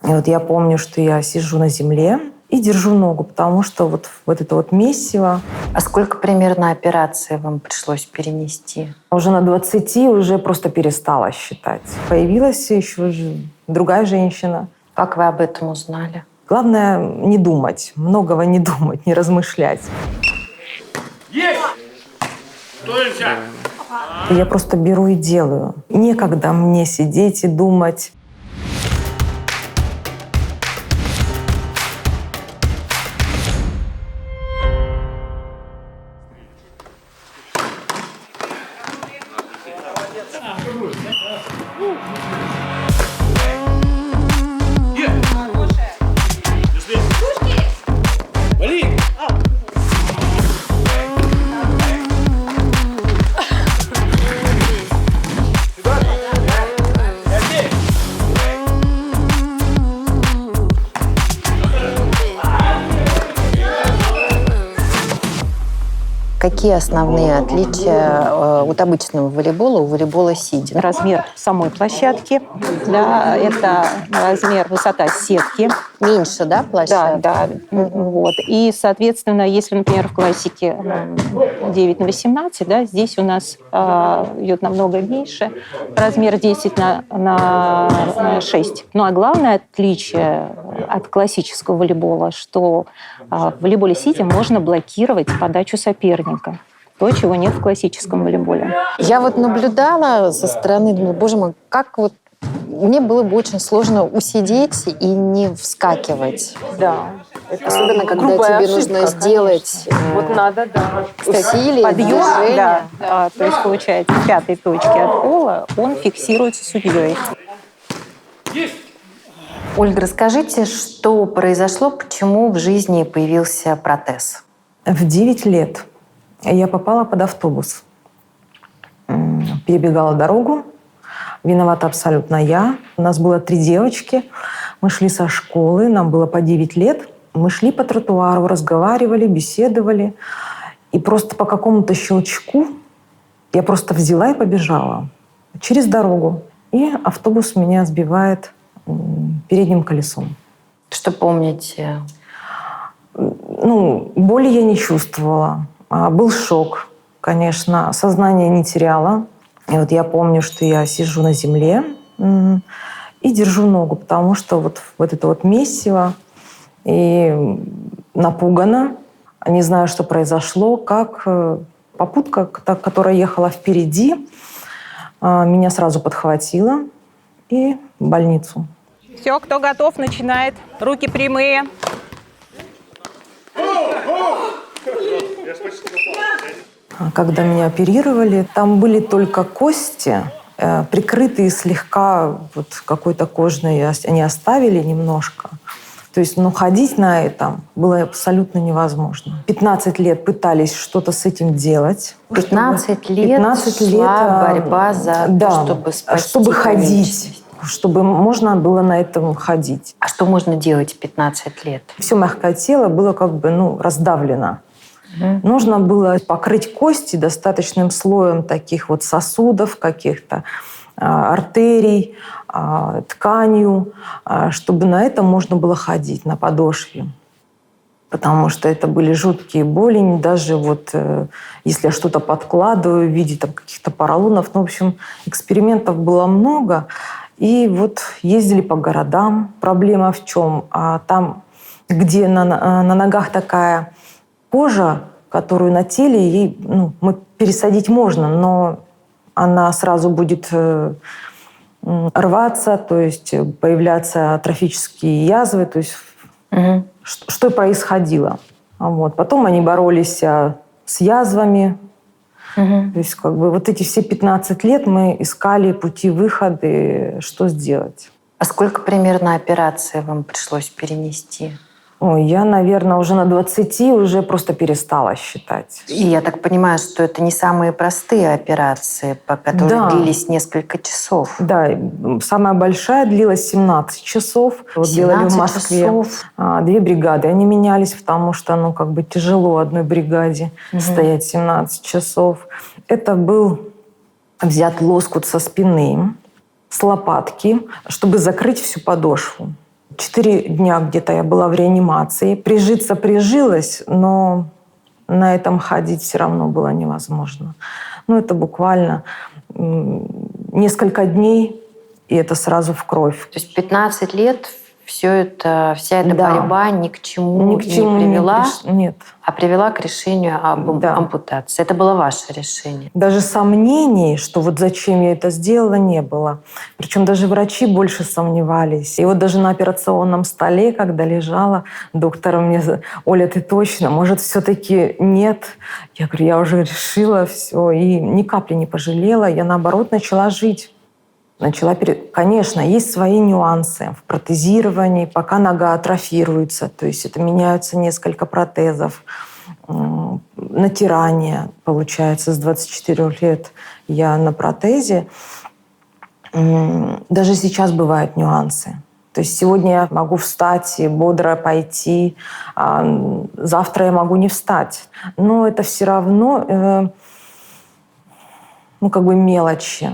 И вот я помню, что я сижу на земле и держу ногу, потому что вот это вот месиво. А сколько примерно операций вам пришлось перенести? Уже на 20 уже просто перестала считать. Появилась еще другая женщина. Как вы об этом узнали? Главное не думать, многого не думать, не размышлять. Есть! Стойся! Я просто беру и делаю. Некогда мне сидеть и думать. Какие основные отличия от обычного волейбола у волейбола сидя? Размер самой площадки, да, это размер, высота сетки. Меньше, да, площадка? Да. Вот. И, соответственно, если, например, в классике 9 на 18, да, здесь у нас идет намного меньше, размер 10 на 6. Ну а главное отличие от классического волейбола, что в волейболе сидя можно блокировать подачу соперника. То, чего нет в классическом волейболе. Я вот наблюдала со стороны, думаю, боже мой, как вот мне было бы очень сложно усидеть и не вскакивать. Да. Особенно, когда тебе нужно сделать Вот надо, да. усилие, Подъем, движение. да, то есть, получается, в пятой точке от пола он фиксируется судьей. Ольга, расскажите, что произошло, почему в жизни появился протез? В 9 лет я попала под автобус. Перебегала дорогу. Виновата абсолютно я. У нас было 3 девочки. Мы шли со школы, нам было по 9 лет. Мы шли по тротуару, разговаривали, беседовали. И просто по какому-то щелчку я просто взяла и побежала через дорогу. И автобус меня сбивает передним колесом. Что помните? Боли я не чувствовала. Был шок, конечно. Сознание не теряла. И вот я помню, что я сижу на земле и держу ногу, потому что вот это вот месиво. И напугана. Не знаю, что произошло, как попутка, которая ехала впереди, меня сразу подхватила и в больницу. Все, кто готов, начинает. Руки прямые. Когда меня оперировали, там были только кости, прикрытые слегка вот какой-то кожей, они оставили немножко. То есть, ходить на этом было абсолютно невозможно. 15 лет пытались что-то с этим делать. 15 лет шла борьба за то, чтобы спасти чтобы ходить, чтобы можно было на этом ходить. А что можно делать в 15 лет? Все мягкое тело было раздавлено. Нужно было покрыть кости достаточным слоем таких вот сосудов, каких-то артерий, тканью, чтобы на этом можно было ходить, на подошве. Потому что это были жуткие боли, даже если я что-то подкладываю в виде каких-то поролонов. В общем, экспериментов было много. И ездили по городам. Проблема в чем? Там, где на ногах такая кожа, которую на теле, ей пересадить можно, но она сразу будет рваться, то есть появляться атрофические язвы, то есть что и происходило. Потом они боролись с язвами. То есть эти все 15 лет мы искали пути выхода, что сделать. А сколько примерно операций вам пришлось перенести? Я, наверное, уже на 20 уже просто перестала считать. И я так понимаю, что это не самые простые операции, которые длились несколько часов. Да, самая большая длилась 17 часов. 17 делали в Москве часов. 2 бригады. Они менялись, потому что тяжело одной бригаде стоять 17 часов. Это был взят лоскут со спины, с лопатки, чтобы закрыть всю подошву. 4 дня где-то я была в реанимации. Прижиться прижилась, но на этом ходить все равно было невозможно. Ну, это буквально несколько дней, и это сразу в кровь. То есть 15 лет вся эта Да. борьба ни к чему Ни к чему не привела, нет. а привела к решению об Да. ампутации. Это было ваше решение. Даже сомнений, что вот зачем я это сделала, не было. Причем даже врачи больше сомневались. И вот даже на операционном столе, когда лежала, доктор мне: Оля, ты точно? Может, все-таки нет? Я говорю, я уже решила все. И ни капли не пожалела. Я, наоборот, начала жить. Конечно, есть свои нюансы в протезировании, пока нога атрофируется. То есть это меняются несколько протезов. Натирание, получается, с 24 лет я на протезе. Даже сейчас бывают нюансы. То есть сегодня я могу встать и бодро пойти, а завтра я могу не встать. Но это все равно мелочи.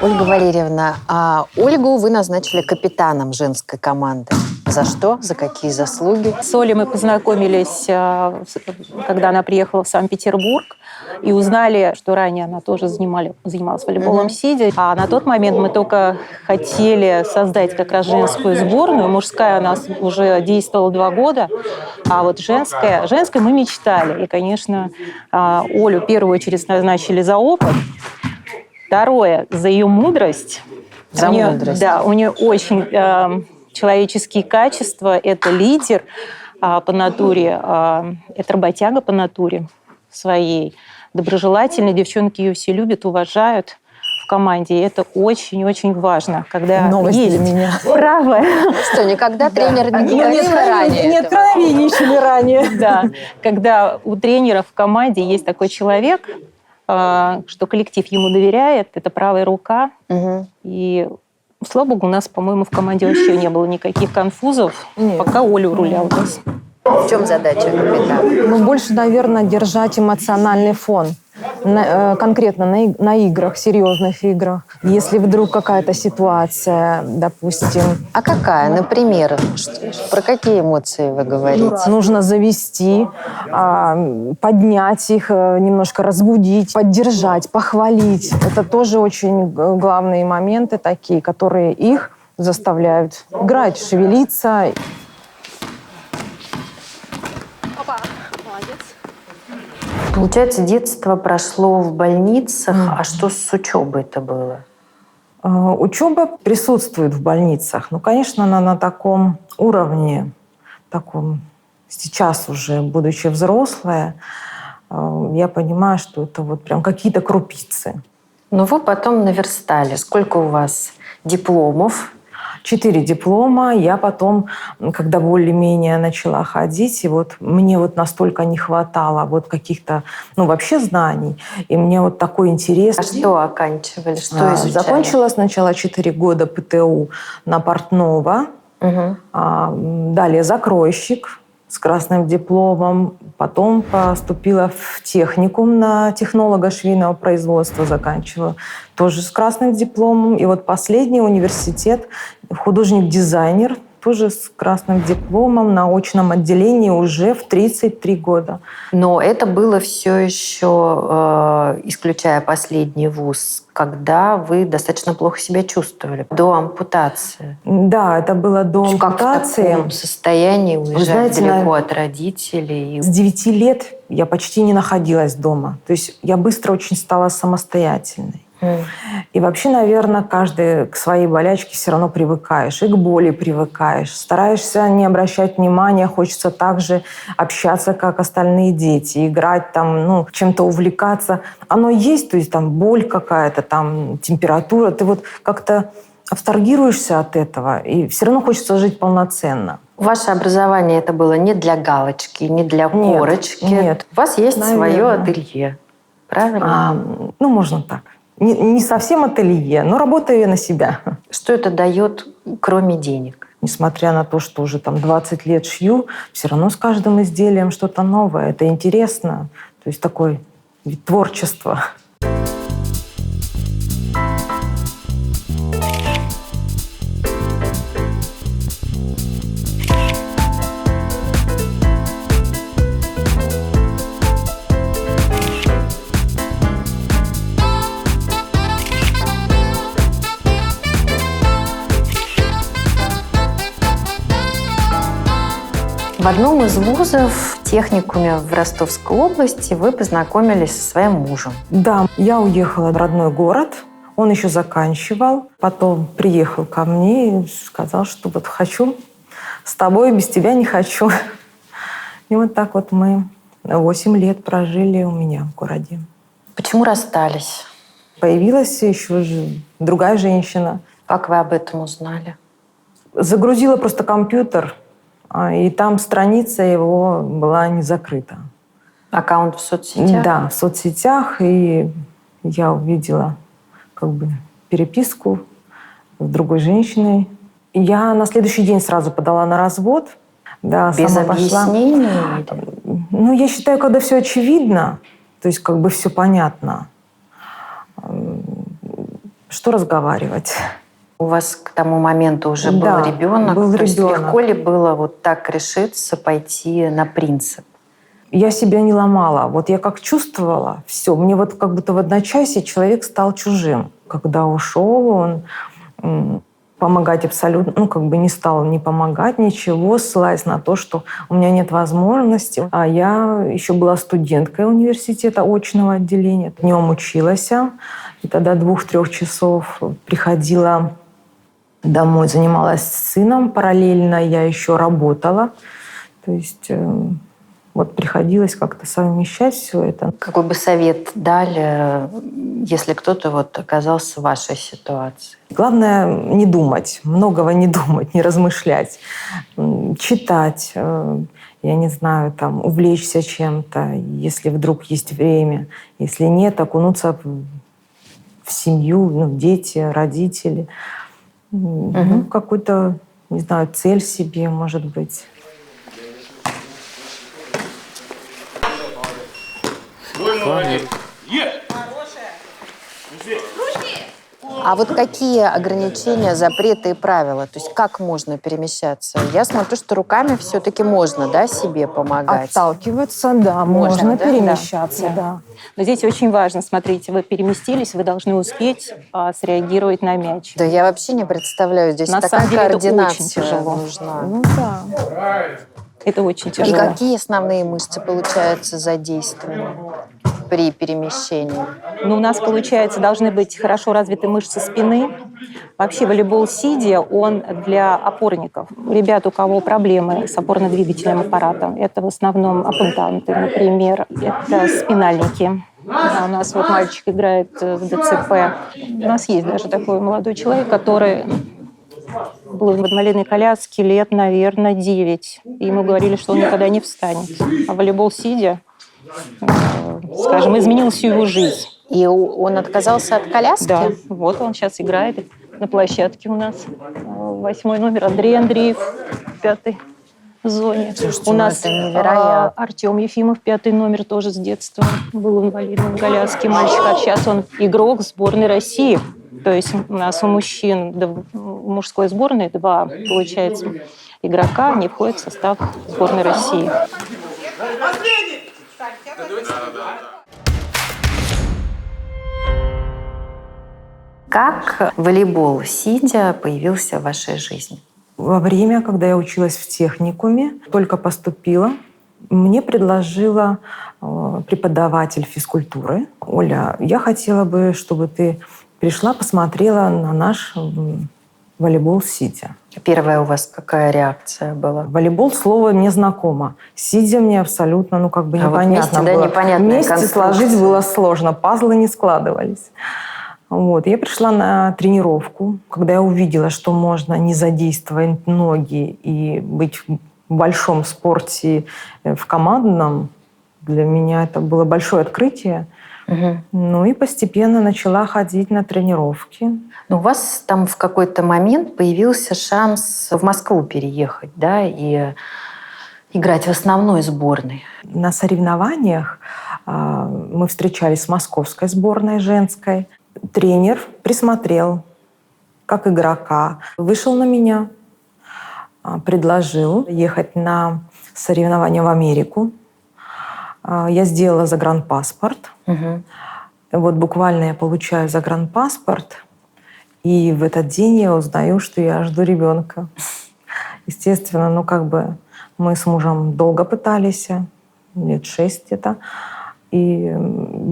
Ольга Валерьевна, а Ольгу вы назначили капитаном женской команды. За что? За какие заслуги? С Олей мы познакомились, когда она приехала в Санкт-Петербург, и узнали, что ранее она тоже занималась волейболом сидя. А на тот момент мы только хотели создать как раз женскую сборную. Мужская у нас уже действовала 2 года, а вот женской мы мечтали. И, конечно, Олю в первую очередь назначили за опыт. Второе, за ее мудрость. Мудрость. Да, у нее очень человеческие качества. Это лидер по натуре, это работяга по натуре своей. Доброжелательная, девчонки ее все любят, уважают в команде. И это очень-очень важно, когда Новость есть для меня. право. Что, никогда тренер не говорил ранее Нет, этого? откровенничали ранее. Да, когда у тренера в команде есть такой человек, что коллектив ему доверяет, это правая рука. Мгм. И, слава богу, у нас, по-моему, в команде вообще не было никаких конфузов, Нет. пока Оля руля у нас. В чем задача капитана? Больше, наверное, держать эмоциональный фон. Конкретно на играх, серьезных играх. Если вдруг какая-то ситуация, допустим, А какая, например? Про какие эмоции вы говорите? нужно завести, поднять их, немножко разбудить, поддержать, похвалить. Это тоже очень главные моменты такие, которые их заставляют играть, шевелиться. Получается, детство прошло в больницах. А что с учебой-то было? Учеба присутствует в больницах. Ну, конечно, она на таком уровне, таком сейчас уже, будучи взрослая, я понимаю, что это вот прям какие-то крупицы. Но вы потом наверстали. Сколько у вас дипломов? 4 диплома. Я потом, когда более-менее начала ходить, и вот мне вот настолько не хватало вот каких-то, вообще знаний. И мне вот такой интерес. А что оканчивали? Что изучали? Закончила сначала 4 года ПТУ на портного, Угу. далее закройщик с красным дипломом, потом поступила в техникум на технолога швейного производства, заканчивала тоже с красным дипломом. И вот последний университет, художник-дизайнер, тоже с красным дипломом на очном отделении уже в 33 года. Но это было все еще, исключая последний вуз, когда вы достаточно плохо себя чувствовали, до ампутации. Да, это было до Как в ампутации. таком состоянии уезжать знаете, далеко от родителей? С 9 лет я почти не находилась дома. То есть я быстро очень стала самостоятельной. И вообще, наверное, каждый к своей болячке все равно привыкаешь. И к боли привыкаешь. Стараешься не обращать внимания, хочется так же общаться, как остальные дети. Играть там, чем-то увлекаться. Оно есть, то есть там боль какая-то, там температура. Ты вот как-то абстрагируешься от этого, и все равно хочется жить полноценно. Ваше образование это было не для галочки, не для корочки. Нет. У вас есть свое Наверное. ателье, правильно? Ну, можно так. Не совсем ателье, но работаю я на себя. Что это дает, кроме денег? Несмотря на то, что уже там 20 лет шью, все равно с каждым изделием что-то новое. Это интересно. То есть такой вид творчества. В одном из вузов, в техникуме в Ростовской области, вы познакомились со своим мужем. Да, я уехала в родной город. Он еще заканчивал. Потом приехал ко мне и сказал, что вот хочу с тобой, без тебя не хочу. И вот так вот мы 8 лет прожили у меня в городе. Почему расстались? Появилась еще другая женщина. Как вы об этом узнали? Загрузила просто компьютер, и там страница его была не закрыта. Аккаунт в соцсетях? Да, в соцсетях. И я увидела как бы переписку с другой женщиной. И я на следующий день сразу подала на развод. Да, Без сама пошла. объяснений? Ну, я считаю, когда все очевидно, то есть как бы все понятно, что разговаривать? У вас к тому моменту уже был Да, ребенок. был То есть ребенок. легко ли было вот так решиться, пойти на принцип? Я себя не ломала. Вот я как чувствовала, все. Мне вот как будто в одночасье человек стал чужим. Когда ушел, он помогать абсолютно, ну, как бы не стал не помогать, ничего, ссылаясь на то, что у меня нет возможности. А я еще была студенткой университета очного отделения. Днем училась. И тогда 2-3 часов приходила домой, занималась с сыном. Параллельно я еще работала. То есть вот приходилось как-то совмещать все это. Какой бы совет дали, если кто-то вот оказался в вашей ситуации? Главное не думать, многого не думать, не размышлять. Читать, я не знаю, там, увлечься чем-то, если вдруг есть время. Если нет, окунуться в семью, ну, дети, родители. Ну, какую-то, не знаю, цель себе, может быть. Молодец. А вот какие ограничения, запреты и правила? То есть как можно перемещаться? Я смотрю, что руками все-таки можно, да, себе помогать. Отталкиваться, да, Можно, можно да? перемещаться, Да. да. Но здесь очень важно, смотрите, вы переместились, вы должны успеть среагировать на мяч. Да я вообще не представляю, здесь На такая самом деле это координация очень тяжело. нужна. Ну да. Это очень И тяжело. какие основные мышцы, получается, задействованы при перемещении? Ну, у нас, получается, должны быть хорошо развиты мышцы спины. Вообще волейбол сидя, он для опорников. Ребят, у кого проблемы с опорно-двигательным аппаратом, это в основном аппентанты, например, это спинальники. Да, у нас вот мальчик играет в ДЦП. У нас есть даже такой молодой человек, который был в инвалидной коляске лет, наверное, 9. И ему говорили, что он никогда не встанет. А волейбол сидя, скажем, изменил всю его жизнь. И он отказался от коляски? Да, вот он сейчас играет на площадке у нас. 8 номер Андрей Андреев, 5-й зоне. Слушайте, У ну нас это невероятно. Артем Ефимов, 5-й номер, тоже с детства был инвалидом в коляске мальчик. А сейчас он игрок сборной России. То есть у нас у мужчин, в мужской сборной 2, получается, игрока не входят в состав сборной России. Как волейбол сидя появился в вашей жизни? Во время, когда я училась в техникуме, только поступила, мне предложила преподаватель физкультуры: Оля, я хотела бы, чтобы ты пришла, посмотрела на наш волейбол сидя. Первая у вас какая реакция была? Волейбол, слово мне знакомо. Сидя мне абсолютно, ну, как бы А вот непонятно вместе, да, было. непонятная Вместе конструкция. сложить было сложно, пазлы не складывались. Вот. Я пришла на тренировку, когда я увидела, что можно не задействовать ноги и быть в большом спорте, в командном. Для меня это было большое открытие. Ну и постепенно начала ходить на тренировки. Но у вас там в какой-то момент появился шанс в Москву переехать, да, и играть в основной сборной. На соревнованиях мы встречались с московской сборной женской. Тренер присмотрел как игрока, вышел на меня, предложил ехать на соревнования в Америку. Я сделала загранпаспорт. Вот буквально я получаю загранпаспорт, и в этот день я узнаю, что я жду ребенка. Естественно, мы с мужем долго пытались, лет 6 где-то. И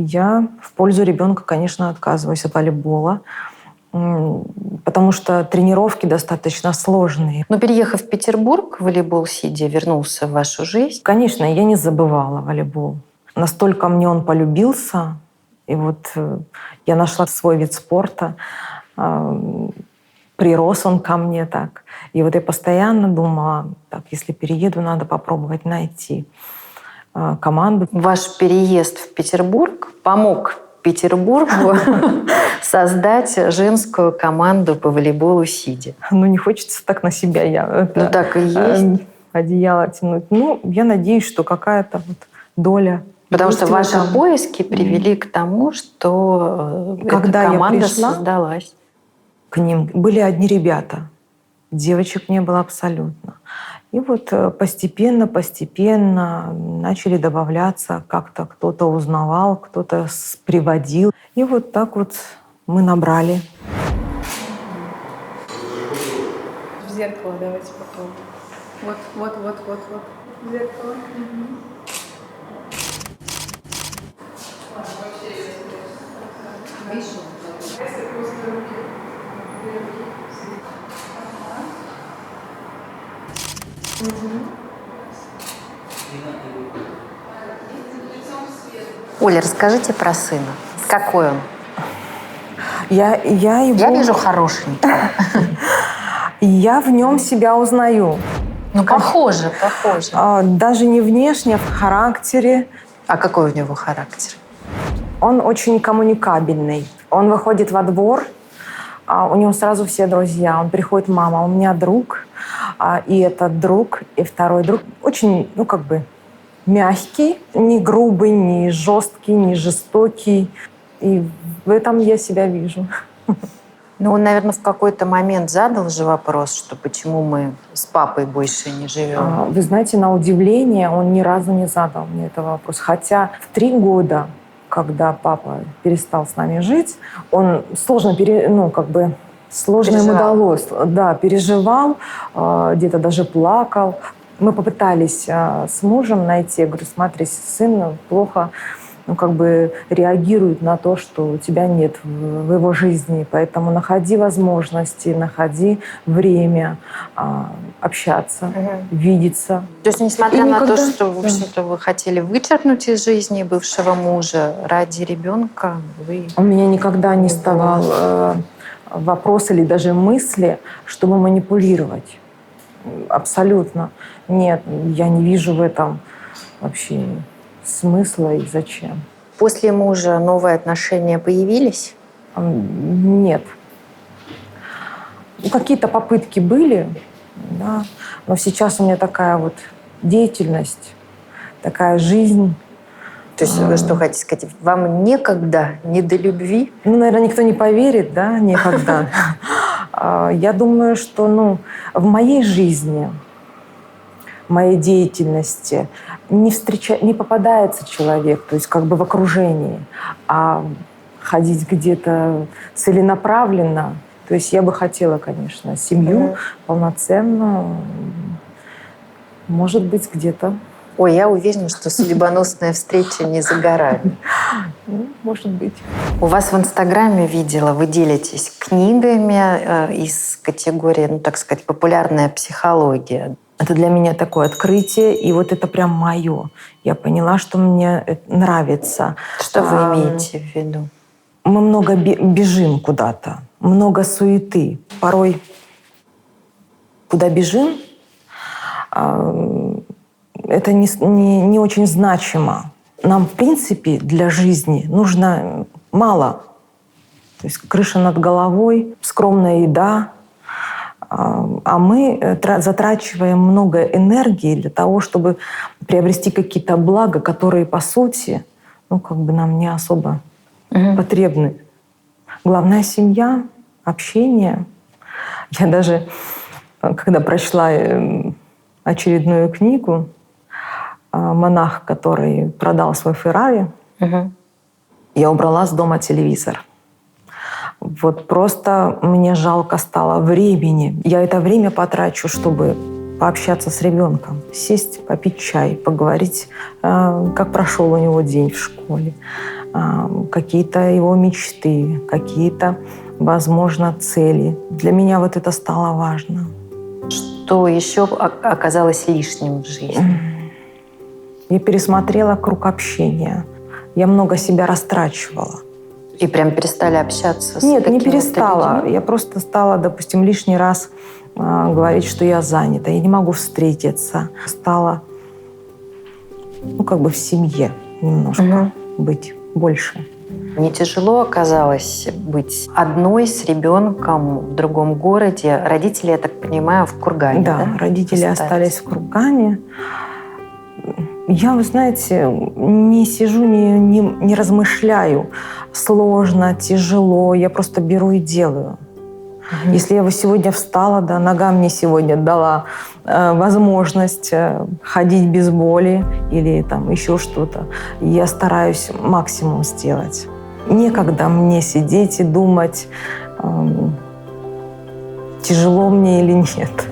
я в пользу ребенка, конечно, отказываюсь от волейбола, потому что тренировки достаточно сложные. Но переехав в Петербург, волейбол сидя вернулся в вашу жизнь. Конечно, я не забывала волейбол. Настолько мне он полюбился. И вот я нашла свой вид спорта. Прирос он ко мне так. И вот я постоянно думала, так, если перееду, надо попробовать найти команду. Ваш переезд в Петербург помог Петербургу создать женскую команду по волейболу сидя. Ну, не хочется так на себя Ну, так и есть. Одеяло тянуть. Ну, я надеюсь, что какая-то вот доля. Потому что ваши там. поиски привели к тому, что Когда эта команда я пришла, создалась. К ним были одни ребята. Девочек не было абсолютно. И вот постепенно начали добавляться, как-то кто-то узнавал, кто-то приводил. И вот так вот мы набрали. В зеркало давайте попробуем. Вот. В зеркало. Оля, расскажите про сына. Какой он? Я вижу хорошенький. Я в нем себя узнаю. Ну, похоже. Даже не внешне, а в характере. А какой у него характер? Он очень коммуникабельный. Он выходит во двор, у него сразу все друзья. Он приходит: мама, у меня друг, и этот друг, и второй друг. Очень, мягкий, не грубый, не жесткий, не жестокий. И в этом я себя вижу. Ну, он, наверное, в какой-то момент задал же вопрос, что почему мы с папой больше не живем. Вы знаете, на удивление, он ни разу не задал мне этого вопроса. Хотя в 3 года, когда папа перестал с нами жить, он сложно ему удалось. Да, переживал, где-то даже плакал. Мы попытались с мужем найти. Я говорю: смотри, сын плохо реагирует на то, что у тебя нет в его жизни. Поэтому находи возможности, находи время общаться, видеться. То есть, несмотря на никогда... то, что, в общем-то, вы хотели вычеркнуть из жизни бывшего мужа, ради ребенка вы... У меня никогда не вставал вопрос или даже мысли, чтобы манипулировать. Абсолютно. Нет, я не вижу в этом вообще смысла и зачем. После мужа новые отношения появились? Нет. Какие-то попытки были, да, но сейчас у меня такая вот деятельность, такая жизнь. То есть вы что хотите сказать? Вам некогда, не до любви? Ну, наверное, никто не поверит, да, никогда. Я думаю, что, в моей жизни, в моей деятельности не попадается человек, то есть в окружении, а ходить где-то целенаправленно. То есть я бы хотела, конечно, семью полноценную, может быть, где-то. Ой, я уверена, что судьбоносная встреча не за горами. Может быть. У вас в Инстаграме видела, вы делитесь книгами из категории, так сказать, популярная психология. Это для меня такое открытие, и вот это прям мое. Я поняла, что мне это нравится. Что вы имеете в виду? мы много бежим куда-то, много суеты. Порой куда бежим, это не очень значимо. Нам, в принципе, для жизни нужно мало. То есть крыша над головой, скромная еда. А мы затрачиваем много энергии для того, чтобы приобрести какие-то блага, которые, по сути, нам не особо потребны. Главное — семья, общение. Я даже, когда прочла очередную книгу, монах, который продал свой Феррари, я убрала с дома телевизор. Вот просто мне жалко стало времени. Я это время потрачу, чтобы пообщаться с ребенком, сесть, попить чай, поговорить, как прошел у него день в школе, какие-то его мечты, какие-то, возможно, цели. Для меня вот это стало важно. Что еще оказалось лишним в жизни? Я пересмотрела круг общения. Я много себя растрачивала. И прям перестали общаться с Нет, не какими-то перестала. людьми? Я просто стала, допустим, лишний раз говорить, что я занята, я не могу встретиться. Стала, в семье немножко быть больше. Не тяжело оказалось быть одной с ребенком в другом городе? Родители, я так понимаю, в Кургане, да? Да, родители остались в Кургане. Я, вы знаете, не сижу, не размышляю. Сложно, тяжело. Я просто беру и делаю. Если я сегодня встала, да, нога мне сегодня дала возможность ходить без боли или там еще что-то, я стараюсь максимум сделать. Некогда мне сидеть и думать, тяжело мне или нет.